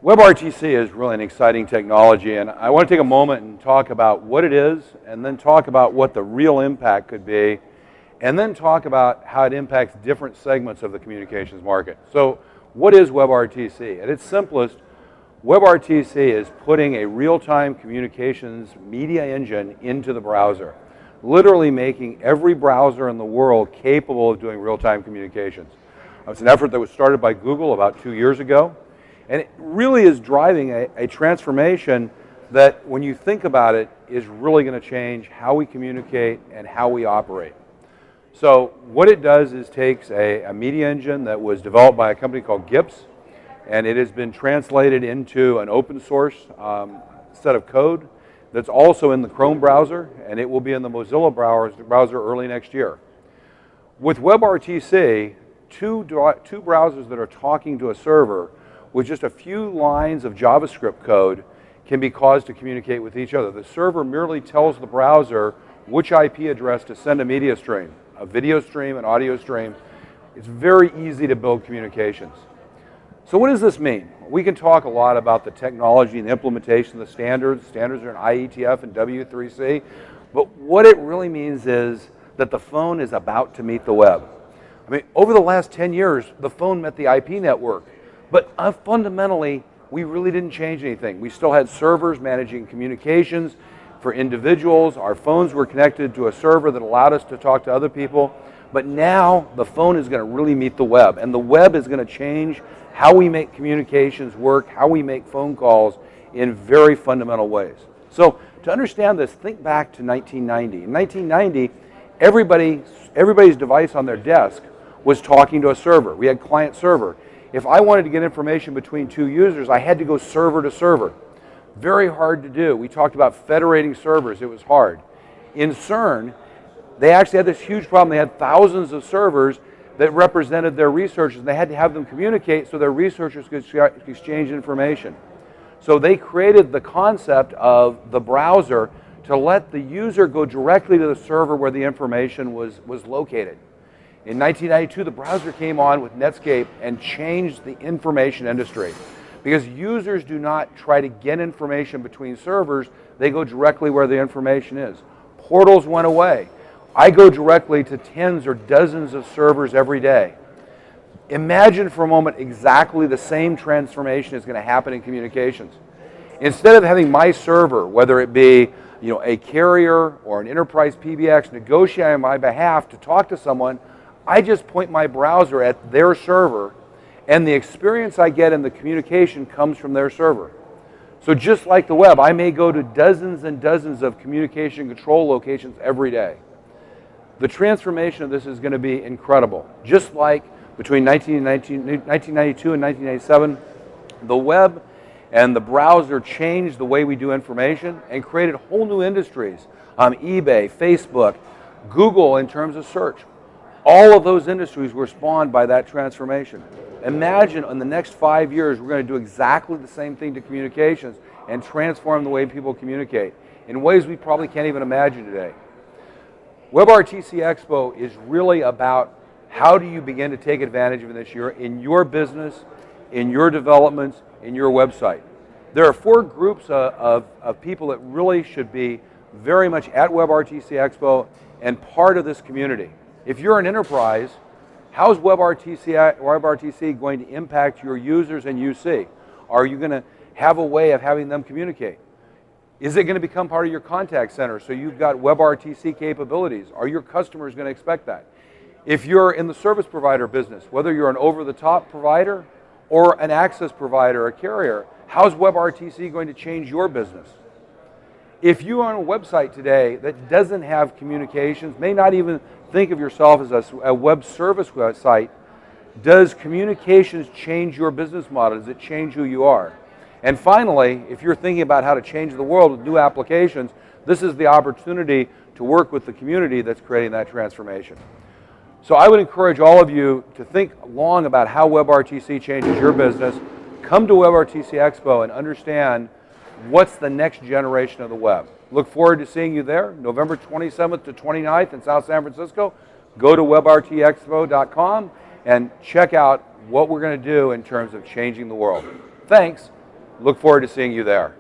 WebRTC is really an exciting technology, and I want to take a moment and talk about what it is, and then talk about what the real impact could be, and then talk about how it impacts different segments of the communications market. So what is WebRTC? At its simplest, WebRTC is putting a real-time communications media engine into the browser, literally making every browser in the world capable of doing real-time communications. It's an effort that was started by Google about 2 years ago. And it really is driving a transformation that, when you think about it, is really going to change how we communicate and how we operate. So what it does is takes a media engine that was developed by a company called GIPS, and it has been translated into an open source set of code that's also in the Chrome browser, and it will be in the Mozilla browser early next year. With WebRTC, two browsers that are talking to a server with just a few lines of JavaScript code can be caused to communicate with each other. The server merely tells the browser which IP address to send a media stream, a video stream, an audio stream. It's very easy to build communications. So what does this mean? We can talk a lot about the technology and the implementation of the standards. Standards are in IETF and W3C. But what it really means is that the phone is about to meet the web. I mean, over the last 10 years, the phone met the IP network. But fundamentally, we really didn't change anything. We still had servers managing communications for individuals. Our phones were connected to a server that allowed us to talk to other people. But now the phone is going to really meet the web. And the web is going to change how we make communications work, how we make phone calls in very fundamental ways. So to understand this, think back to 1990. In 1990, everybody's device on their desk was talking to a server. We had client server. If I wanted to get information between two users, I had to go server to server. Very hard to do. We talked about federating servers. It was hard. In CERN, they actually had this huge problem. They had thousands of servers that represented their researchers, and they had to have them communicate so their researchers could exchange information. So they created the concept of the browser to let the user go directly to the server where the information was located. In 1992, the browser came on with Netscape and changed the information industry, because users do not try to get information between servers, they go directly where the information is. Portals went away. I go directly to tens or dozens of servers every day. Imagine for a moment exactly the same transformation is going to happen in communications. Instead of having my server, whether it be a carrier or an enterprise PBX, negotiate on my behalf to talk to someone, I just point my browser at their server, and the experience I get in the communication comes from their server. So just like the web, I may go to dozens and dozens of communication control locations every day. The transformation of this is going to be incredible. Just like between 1992 and 1997, the web and the browser changed the way we do information and created whole new industries. eBay, Facebook, Google in terms of search. All of those industries were spawned by that transformation. Imagine in the next 5 years, we're going to do exactly the same thing to communications and transform the way people communicate in ways we probably can't even imagine today. WebRTC Expo is really about how do you begin to take advantage of this year in your business, in your developments, in your website. There are 4 groups of people that really should be very much at WebRTC Expo and part of this community. If you're an enterprise, how is WebRTC going to impact your users and UC? Are you going to have a way of having them communicate? Is it going to become part of your contact center so you've got WebRTC capabilities? Are your customers going to expect that? If you're in the service provider business, whether you're an over-the-top provider or an access provider, a carrier, how's WebRTC going to change your business? If you are on a website today that doesn't have communications, may not even think of yourself as a web service website, does communications change your business model? Does it change who you are? And finally, if you're thinking about how to change the world with new applications, this is the opportunity to work with the community that's creating that transformation. So I would encourage all of you to think long about how WebRTC changes your business. Come to WebRTC Expo and understand what's the next generation of the web. Look forward to seeing you there, November 27th to 29th in South San Francisco. Go to webrtexpo.com and check out what we're going to do in terms of changing the world. Thanks. Look forward to seeing you there.